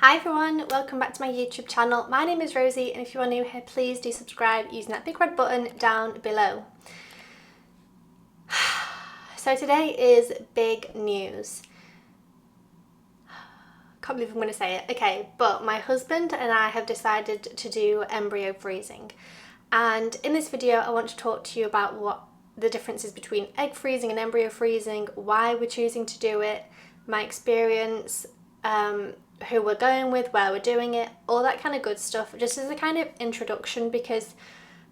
Hi everyone, welcome back to my YouTube channel. My name is Rosie, and if you are new here, please do subscribe using that big red button down below. So today is big news. Can't believe I'm going to say it. Okay, but my husband and I have decided to do embryo freezing. And in this video, I want to talk to you about what the difference is between egg freezing and embryo freezing, why we're choosing to do it, my experience, who we're going with, where we're doing it, all that kind of good stuff, just as a kind of introduction, because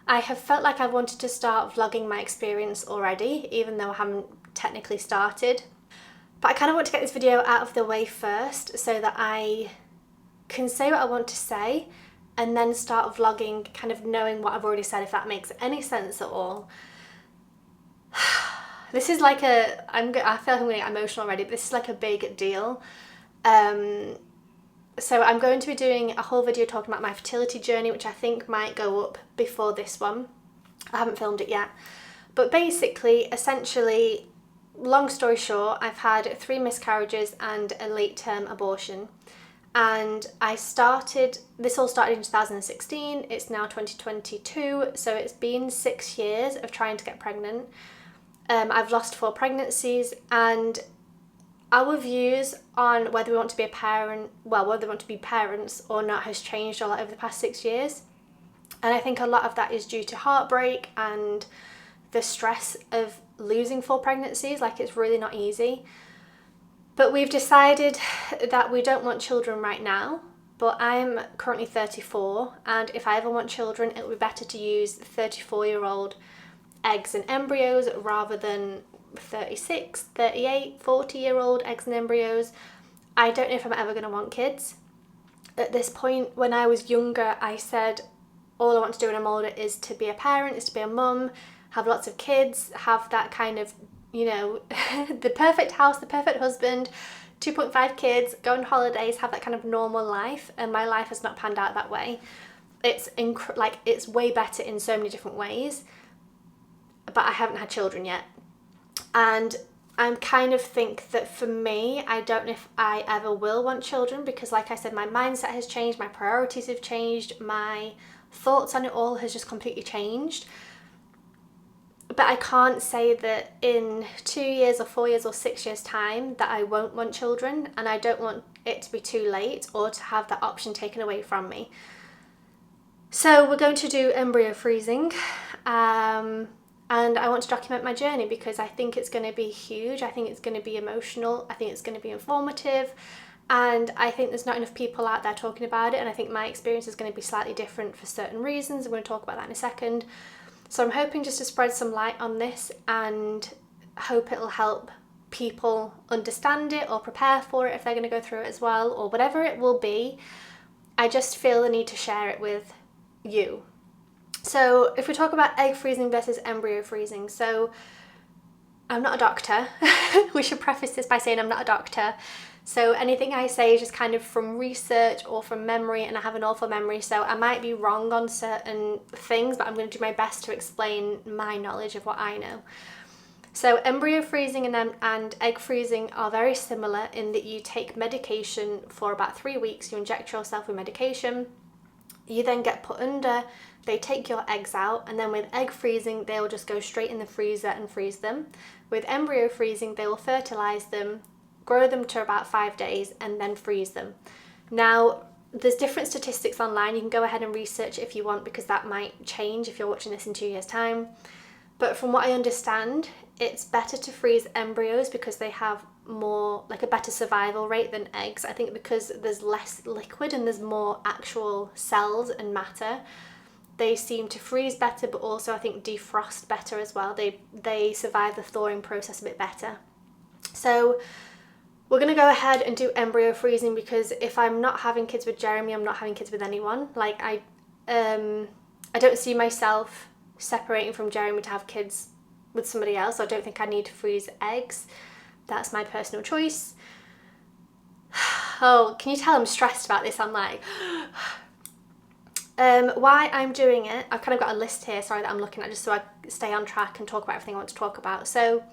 I have felt like I've wanted to start vlogging my experience already, even though I haven't technically started. But I kind of want to get this video out of the way first so that I can say what I want to say and then start vlogging kind of knowing what I've already said, if that makes any sense at all. This is like I feel like I'm going to get emotional already, but this is like a big deal. So I'm going to be doing a whole video talking about my fertility journey, which I think might go up before this one. I haven't filmed it yet. But basically, essentially, long story short, I've had 3 miscarriages and a late-term abortion. And this all started in 2016, it's now 2022, so it's been 6 years of trying to get pregnant. I've lost 4 pregnancies, and our views on whether we want to be whether we want to be parents or not has changed a lot over the past 6 years. And I think a lot of that is due to heartbreak and the stress of losing 4 pregnancies. Like, it's really not easy. But we've decided that we don't want children right now, but I'm currently 34, and if I ever want children, it would be better to use 34-year-old eggs and embryos rather than 36, 38, 40-year-old eggs and embryos. I don't know if I'm ever going to want kids. At this point, when I was younger, I said all I want to do when I'm older is to be a parent, is to be a mum, have lots of kids, have that kind of, you know, the perfect house, the perfect husband, 2.5 kids, go on holidays, have that kind of normal life. And my life has not panned out that way. It's it's way better in so many different ways, but I haven't had children yet. And I kind of think that for me, I don't know if I ever will want children, because like I said, my mindset has changed, my priorities have changed, my thoughts on it all has just completely changed. But I can't say that in 2 years or 4 years or 6 years time that I won't want children, and I don't want it to be too late or to have that option taken away from me. So we're going to do embryo freezing. And I want to document my journey because I think it's going to be huge. I think it's going to be emotional. I think it's going to be informative. And I think there's not enough people out there talking about it. And I think my experience is going to be slightly different for certain reasons. I'm going to talk about that in a second. So I'm hoping just to spread some light on this and hope it'll help people understand it or prepare for it if they're going to go through it as well, or whatever it will be. I just feel the need to share it with you. So if we talk about egg freezing versus embryo freezing, so I'm not a doctor. We should preface this by saying I'm not a doctor. So anything I say is just kind of from research or from memory, and I have an awful memory, so I might be wrong on certain things, but I'm going to do my best to explain my knowledge of what I know. So embryo freezing and egg freezing are very similar in that you take medication for about 3 weeks. You inject yourself with medication. You then get put under, they take your eggs out, and then with egg freezing, they will just go straight in the freezer and freeze them. With embryo freezing, they will fertilise them, grow them to about 5 days, and then freeze them. Now, there's different statistics online. You can go ahead and research it if you want, because that might change if you're watching this in 2 years' time. But from what I understand, it's better to freeze embryos because they have more, like a better survival rate than eggs. I think because there's less liquid and there's more actual cells and matter, they seem to freeze better, but also I think defrost better as well. They survive the thawing process a bit better. So we're going to go ahead and do embryo freezing, because if I'm not having kids with Jeremy, I'm not having kids with anyone. Like, I don't see myself separating from Jeremy to have kids with somebody else. I don't think I need to freeze eggs. That's my personal choice. Oh, can you tell I'm stressed about this? I'm like, why I'm doing it, I've kind of got a list here, sorry, that I'm looking at, just so I stay on track and talk about everything I want to talk about. So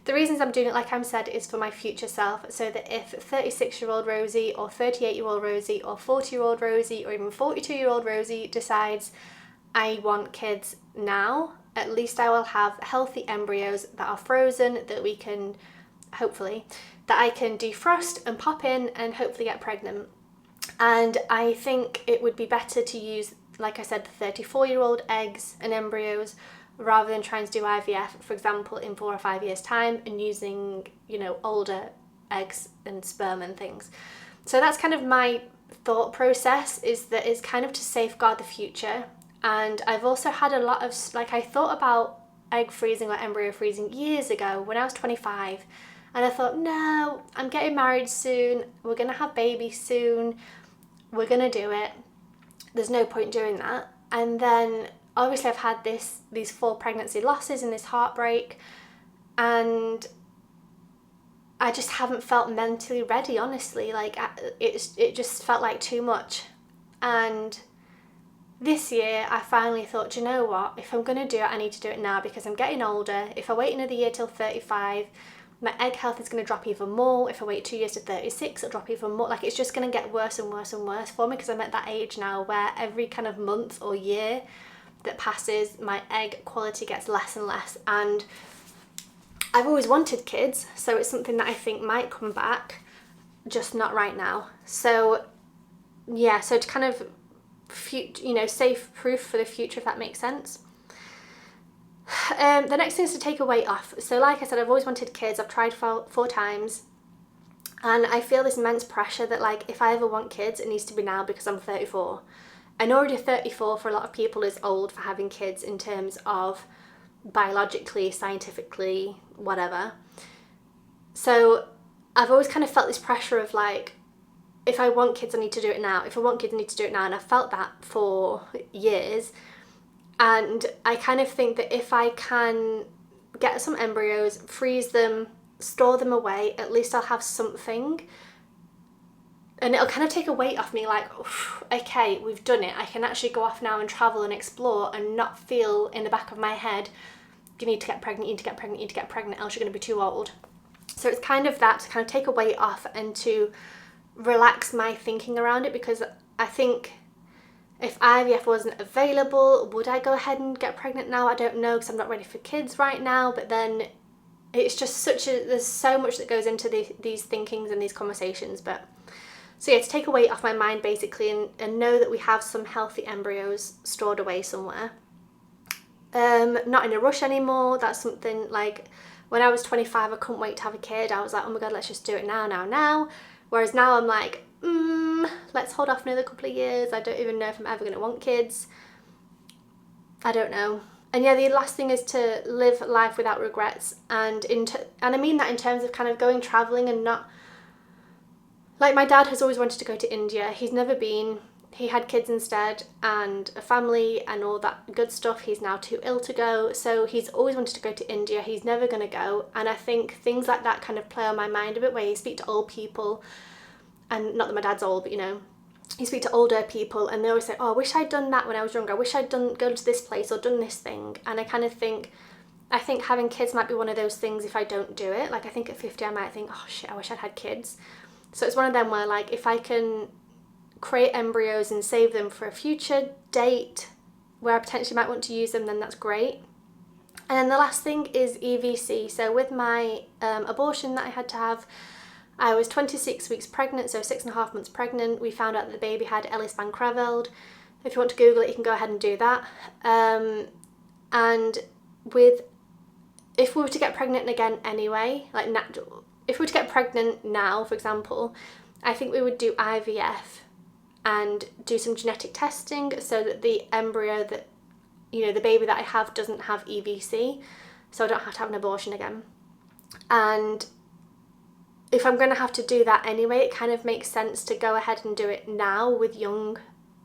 The reasons I'm doing it, like I said, is for my future self, so that if 36-year-old Rosie or 38-year-old Rosie or 40-year-old Rosie or even 42-year-old Rosie decides I want kids now, at least I will have healthy embryos that are frozen, that we can, hopefully, that I can defrost and pop in and hopefully get pregnant. And I think it would be better to use, like I said, the 34-year-old eggs and embryos rather than trying to do IVF, for example, in 4 or 5 years' time and using, older eggs and sperm and things. So that's kind of my thought process, is that it's kind of to safeguard the future. And I've also had a lot of, I thought about egg freezing or embryo freezing years ago when I was 25. And I thought, no, I'm getting married soon. We're going to have babies soon. We're going to do it. There's no point doing that. And then obviously I've had these 4 pregnancy losses and this heartbreak, and I just haven't felt mentally ready, honestly. It just felt like too much. And this year I finally thought, do you know what? If I'm going to do it, I need to do it now, because I'm getting older. If I wait another year till 35, my egg health is going to drop even more. If I wait 2 years to 36, it'll drop even more. It's just going to get worse and worse and worse for me, because I'm at that age now where every kind of month or year that passes, my egg quality gets less and less. And I've always wanted kids, so it's something that I think might come back, just not right now. So yeah, so to kind of safe proof for the future, if that makes sense. The next thing is to take a weight off. So like I said, I've always wanted kids. I've tried 4 times, and I feel this immense pressure that if I ever want kids, it needs to be now, because I'm 34. And already 34 for a lot of people is old for having kids in terms of biologically, scientifically, whatever. So I've always kind of felt this pressure of if I want kids, I need to do it now. If I want kids, I need to do it now. And I've felt that for years. And I kind of think that if I can get some embryos, freeze them, store them away, at least I'll have something. And it'll kind of take a weight off me, okay, we've done it. I can actually go off now and travel and explore and not feel in the back of my head, you need to get pregnant, you need to get pregnant, you need to get pregnant, else you're going to be too old. So it's kind of that, to kind of take a weight off and to relax my thinking around it, because I think if IVF wasn't available, would I go ahead and get pregnant now? I don't know, because I'm not ready for kids right now. But then it's just there's so much that goes into these thinkings and these conversations. But so yeah, to take a weight off my mind basically, and know that we have some healthy embryos stored away somewhere. Not in a rush anymore. That's something when I was 25, I couldn't wait to have a kid. I was like, oh my God, let's just do it now. Whereas now I'm like, let's hold off another couple of years. I don't even know if I'm ever going to want kids. I don't know. And yeah, the last thing is to live life without regrets. And I mean that in terms of kind of going travelling and not... my dad has always wanted to go to India. He's never been. He had kids instead and a family and all that good stuff. He's now too ill to go. So he's always wanted to go to India. He's never going to go. And I think things like that kind of play on my mind a bit, where you speak to old people, and not that my dad's old, but you speak to older people and they always say, oh, I wish I'd done that when I was younger. I wish I'd gone to this place or done this thing. And I kind of think, having kids might be one of those things if I don't do it. I think at 50 I might think, oh shit, I wish I'd had kids. So it's one of them where if I can create embryos and save them for a future date where I potentially might want to use them, then that's great. And then the last thing is EVC. So with my abortion that I had to have, I was 26 weeks pregnant, so 6.5 months pregnant. We found out that the baby had Ellis-Van-Creveld. If you want to Google it, you can go ahead and do that. And if we were to get pregnant again anyway, if we were to get pregnant now, for example, I think we would do IVF and do some genetic testing so that the embryo that, the baby that I have doesn't have EVC, so I don't have to have an abortion again. And if I'm going to have to do that anyway, it kind of makes sense to go ahead and do it now with young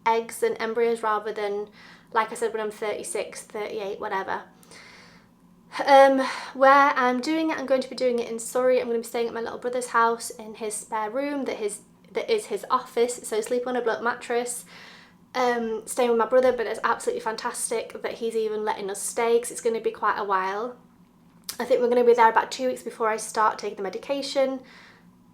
eggs and embryos rather than, like I said, when I'm 36, 38, whatever. Where I'm doing it, I'm going to be doing it in Surrey. I'm going to be staying at my little brother's house in his spare room that is his office, so sleeping on a block mattress, staying with my brother, but it's absolutely fantastic that he's even letting us stay because it's going to be quite a while. I think we're going to be there about 2 weeks before I start taking the medication,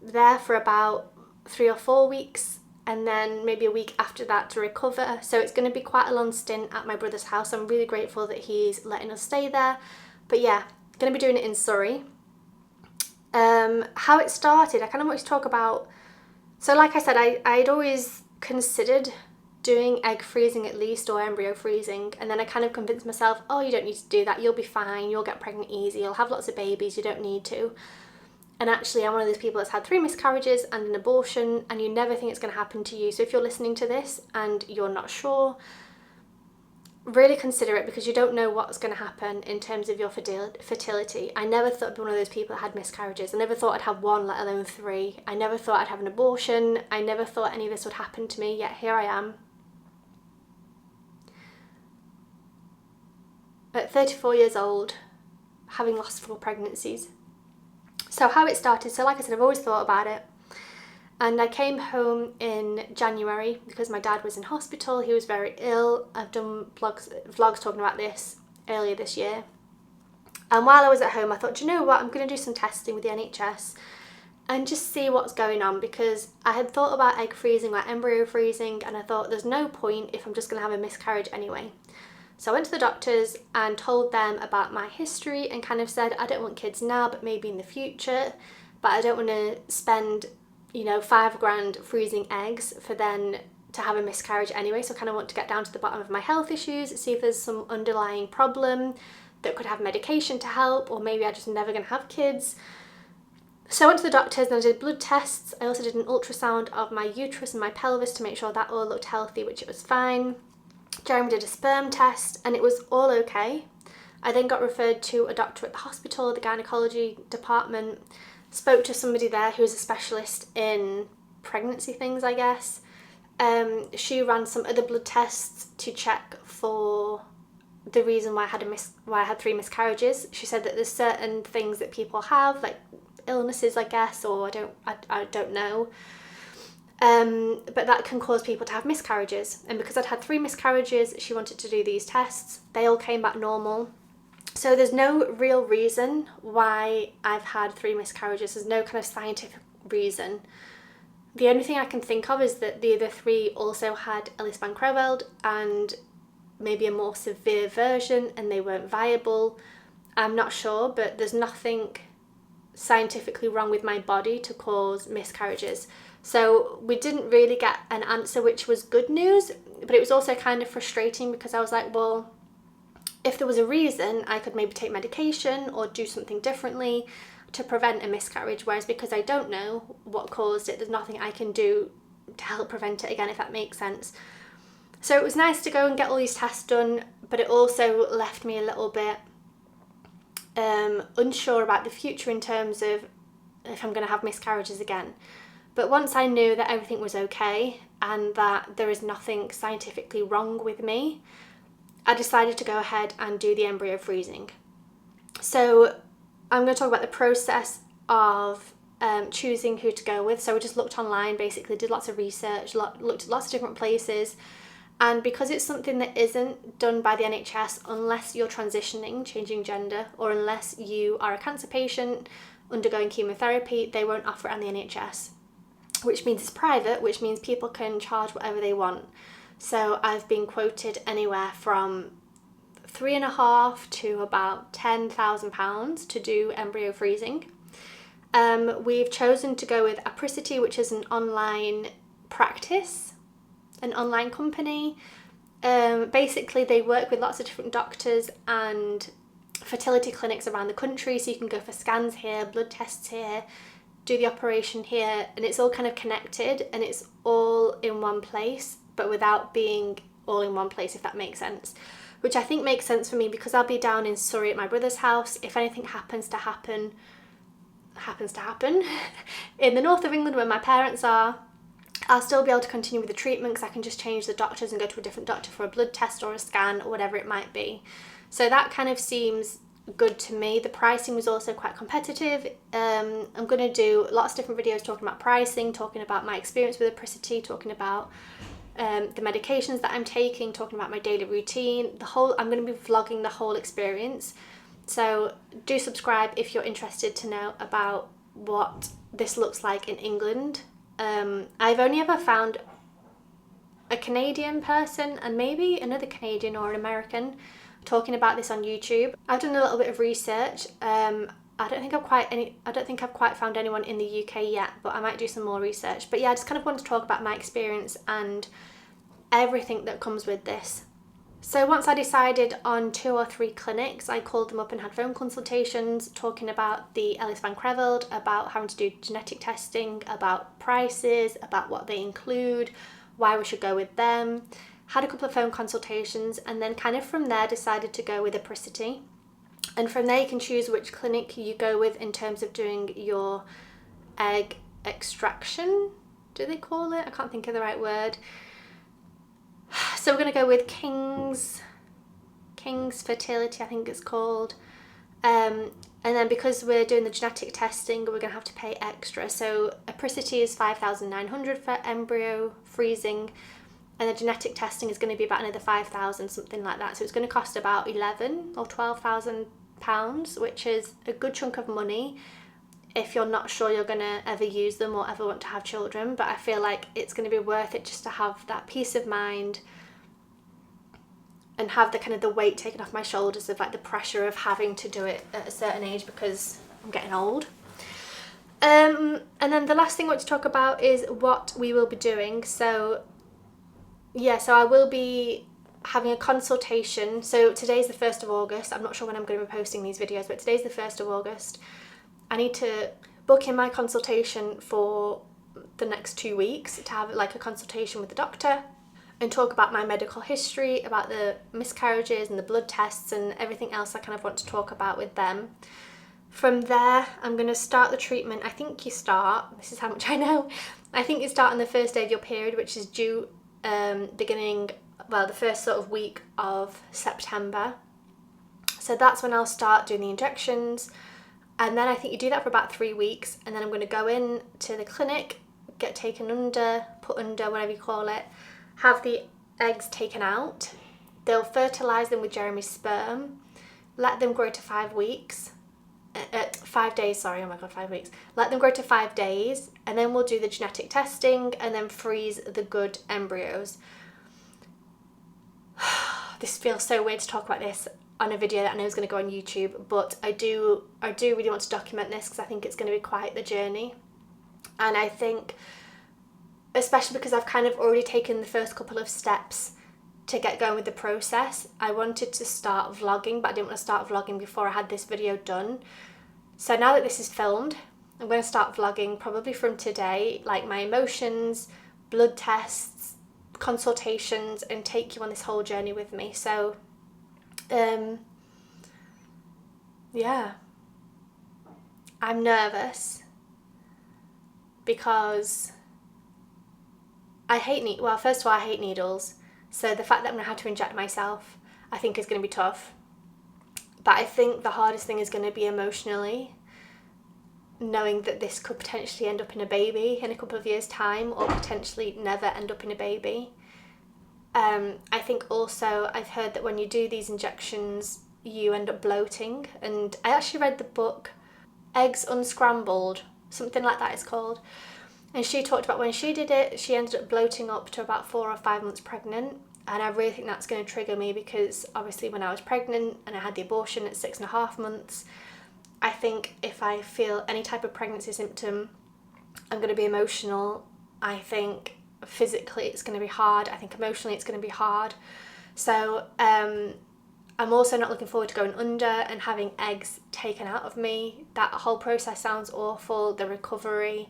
there for about 3 or 4 weeks, and then maybe a week after that to recover. So it's going to be quite a long stint at my brother's house. I'm really grateful that he's letting us stay there. But yeah, going to be doing it in Surrey. How it started, I kind of want to talk about, so like I said, I'd always considered doing egg freezing at least, or embryo freezing, and then I kind of convinced myself, oh, you don't need to do that, you'll be fine, you'll get pregnant easy, you'll have lots of babies, you don't need to. And actually I'm one of those people that's had 3 miscarriages and an abortion, and you never think it's going to happen to you. So if you're listening to this and you're not sure, really consider it, because you don't know what's going to happen in terms of your fertility. I never thought I'd be one of those people that had miscarriages. I never thought I'd have 1, let alone 3. I never thought I'd have an abortion. I never thought any of this would happen to me, yet here I am. At 34 years old, having lost 4 pregnancies. So how it started, so like I said, I've always thought about it. And I came home in January because my dad was in hospital. He was very ill. I've done vlogs talking about this earlier this year. And while I was at home, I thought, do you know what? I'm going to do some testing with the NHS and just see what's going on, because I had thought about egg freezing or embryo freezing, and I thought there's no point if I'm just going to have a miscarriage anyway. So I went to the doctors and told them about my history and kind of said, I don't want kids now, but maybe in the future, but I don't want to spend, you know, $5,000 freezing eggs for then to have a miscarriage anyway. So I kind of want to get down to the bottom of my health issues, see if there's some underlying problem that could have medication to help, or maybe I'm just never going to have kids. So I went to the doctors and I did blood tests. I also did an ultrasound of my uterus and my pelvis to make sure that all looked healthy, which it was fine. Jeremy did a sperm test and it was all okay. I then got referred to a doctor at the hospital, the gynecology department, spoke to somebody there who was a specialist in pregnancy things, I guess. She ran some other blood tests to check for the reason why I had 3 miscarriages. She said that there's certain things that people have, like illnesses, I guess, or I don't know. But that can cause people to have miscarriages. And because I'd had 3 miscarriages, she wanted to do these tests. They all came back normal. So there's no real reason why I've had 3 miscarriages. There's no kind of scientific reason. The only thing I can think of is that the other 3 also had Ellis-Van-Creveld and maybe a more severe version, and they weren't viable. I'm not sure, but there's nothing scientifically wrong with my body to cause miscarriages. So we didn't really get an answer, which was good news, but it was also kind of frustrating because I was like, well, if there was a reason, I could maybe take medication or do something differently to prevent a miscarriage, whereas because I don't know what caused it, there's nothing I can do to help prevent it again, if that makes sense. So it was nice to go and get all these tests done, but it also left me a little bit unsure about the future in terms of if I'm going to have miscarriages again. But once I knew that everything was okay and that there is nothing scientifically wrong with me, I decided to go ahead and do the embryo freezing. So I'm going to talk about the process of choosing who to go with. So we just looked online, basically did lots of research, looked at lots of different places. And because it's something that isn't done by the NHS unless you're transitioning, changing gender, or unless you are a cancer patient undergoing chemotherapy, they won't offer it on the NHS, which means it's private, which means people can charge whatever they want. So I've been quoted anywhere from £3,500 to about £10,000 to do embryo freezing. We've chosen to go with Apricity, which is an online practice, an online company. Basically they work with lots of different doctors and fertility clinics around the country, so you can go for scans here, blood tests here, do the operation here, and it's all kind of connected and it's all in one place, but without being all in one place, if that makes sense. Which I think makes sense for me because I'll be down in Surrey at my brother's house. If anything happens to happen in the north of England where my parents are, I'll still be able to continue with the treatment because I can just change the doctors and go to a different doctor for a blood test or a scan or whatever it might be. So that kind of seems good to me. The pricing was also quite competitive. I'm going to do lots of different videos talking about pricing, talking about my experience with Apricity, talking about the medications that I'm taking, talking about my daily routine, I'm going to be vlogging the whole experience. So do subscribe if you're interested to know about what this looks like in England. I've only ever found a Canadian person and maybe another Canadian or an American talking about this on YouTube. I've done a little bit of research. I don't think I've quite found anyone in the UK yet, but I might do some more research. But yeah, I just kind of wanted to talk about my experience and everything that comes with this. So once I decided on 2 or 3 clinics, I called them up and had phone consultations talking about the Ellis Van Creveld, about having to do genetic testing, about prices, about what they include, why we should go with them. Had a couple of phone consultations, and then kind of from there decided to go with Apricity. And from there you can choose which clinic you go with in terms of doing your egg extraction, do they call it? I can't think of the right word. So we're going to go with King's Fertility, I think it's called. And then because we're doing the genetic testing, we're going to have to pay extra. So Apricity is 5,900 for embryo freezing, and the genetic testing is going to be about another 5,000, something like that. So it's going to cost about 11 or 12,000 pounds, which is a good chunk of money if you're not sure you're going to ever use them or ever want to have children. But I feel like it's going to be worth it just to have that peace of mind and have the kind of the weight taken off my shoulders of like the pressure of having to do it at a certain age because I'm getting old. And then the last thing I want to talk about is what we will be doing. So yeah, so I will be having a consultation. So today's the 1st of August. I'm not sure when I'm going to be posting these videos, but today's the 1st of August. I need to book in my consultation for the next 2 weeks to have like a consultation with the doctor and talk about my medical history, about the miscarriages and the blood tests and everything else I kind of want to talk about with them. From there, I'm going to start the treatment. I think you start, this is how much I know, I think you start on the first day of your period, which is due the first sort of week of September. So that's when I'll start doing the injections. And then I think you do that for about 3 weeks, and then I'm going to go in to the clinic, get taken under, put under, whatever you call it, have the eggs taken out. They'll fertilise them with Jeremy's sperm, let them grow to 5 weeks, 5 days, sorry, oh my god, 5 weeks. Let them grow to 5 days, and then we'll do the genetic testing and then freeze the good embryos. This feels so weird to talk about this on a video that I know is going to go on YouTube, but I do really want to document this because I think it's going to be quite the journey. And I think, especially because I've kind of already taken the first couple of steps to get going with the process, I wanted to start vlogging, but I didn't want to start vlogging before I had this video done. So now that this is filmed, I'm going to start vlogging probably from today, like my emotions, blood tests, consultations, and take you on this whole journey with me. So yeah, I'm nervous because I hate first of all, I hate needles. So the fact that I'm going to have to inject myself, I think is going to be tough. But I think the hardest thing is going to be emotionally, knowing that this could potentially end up in a baby in a couple of years' time, or potentially never end up in a baby. I think also I've heard that when you do these injections, you end up bloating. And I actually read the book Eggs Unscrambled, something like that it's called. And she talked about when she did it, she ended up bloating up to about 4 or 5 months pregnant. And I really think that's going to trigger me because obviously when I was pregnant and I had the abortion at 6.5 months, I think if I feel any type of pregnancy symptom, I'm going to be emotional. I think physically it's going to be hard. I think emotionally it's going to be hard. So I'm also not looking forward to going under and having eggs taken out of me. That whole process sounds awful, the recovery.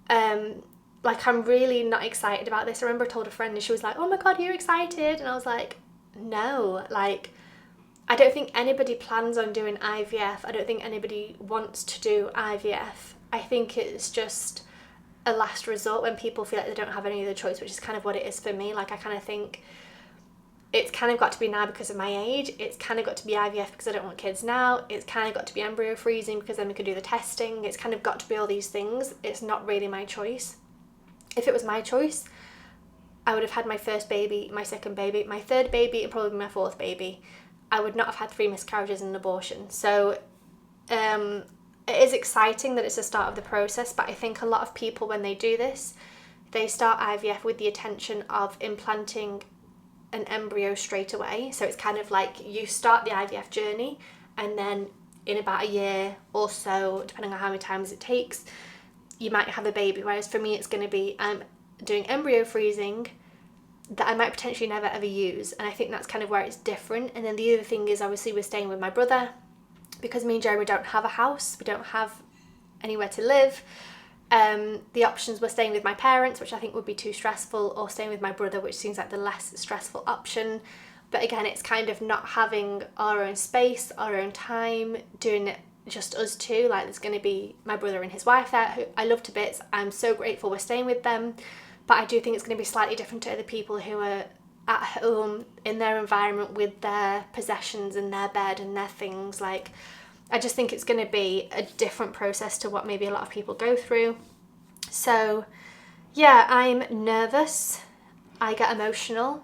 I'm really not excited about this. I remember I told a friend and she was like, oh my god, you're excited? And I was like, no, I don't think anybody plans on doing IVF. I don't think anybody wants to do IVF. I think it's just a last resort when people feel like they don't have any other choice, which is kind of what it is for me. I kind of think it's kind of got to be now because of my age. It's kind of got to be IVF because I don't want kids now. It's kind of got to be embryo freezing because then we can do the testing. It's kind of got to be all these things. It's not really my choice. If it was my choice, I would have had my first baby, my second baby, my third baby, and probably my fourth baby. I would not have had 3 miscarriages and an abortion. So it is exciting that it's the start of the process, but I think a lot of people, when they do this, they start IVF with the intention of implanting an embryo straight away. So it's kind of like you start the IVF journey, and then in about a year or so, depending on how many times it takes, you might have a baby. Whereas for me, it's going to be I'm doing embryo freezing that I might potentially never ever use, and I think that's kind of where it's different. And then the other thing is, obviously, we're staying with my brother because me and Jeremy don't have a house, we don't have anywhere to live. The options were staying with my parents, which I think would be too stressful, or staying with my brother, which seems like the less stressful option. But again, it's kind of not having our own space, our own time, doing it just us two. Like, there's going to be my brother and his wife there, who I love to bits. I'm so grateful we're staying with them, but I do think it's going to be slightly different to other people who are at home in their environment with their possessions and their bed and their things. Like, I just think it's going to be a different process to what maybe a lot of people go through. So yeah, I'm nervous. I get emotional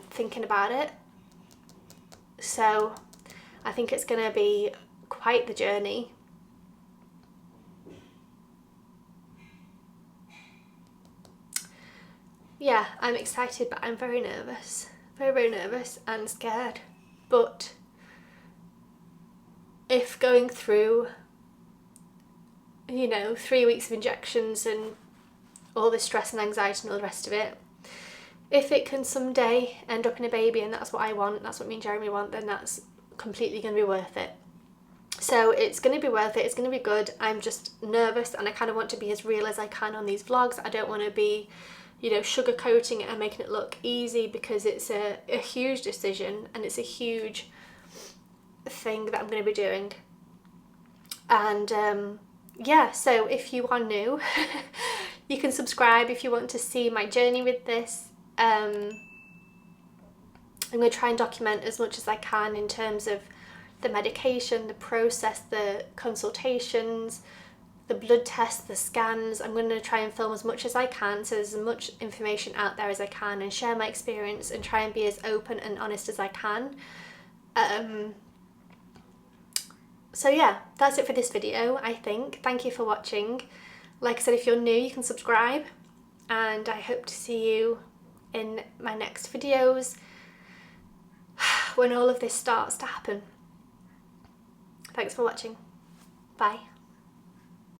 thinking about it. So I think it's going to be quite the journey. Yeah, I'm excited, but I'm very nervous. Very, very nervous and scared. But if going through, 3 weeks of injections and all this stress and anxiety and all the rest of it, if it can someday end up in a baby, and that's what I want, that's what me and Jeremy want, then that's completely going to be worth it. So it's going to be worth it, it's going to be good. I'm just nervous, and I kind of want to be as real as I can on these vlogs. I don't want to be, sugarcoating it and making it look easy, because it's a huge decision, and it's a huge thing that I'm going to be doing. And yeah, so if you are new, you can subscribe if you want to see my journey with this. I'm going to try and document as much as I can in terms of the medication, the process, the consultations, the blood tests, the scans. I'm going to try and film as much as I can, so there's as much information out there as I can, and share my experience and try and be as open and honest as I can. So yeah, that's it for this video, I think. Thank you for watching. Like I said, if you're new, you can subscribe, and I hope to see you in my next videos when all of this starts to happen. Thanks for watching. Bye.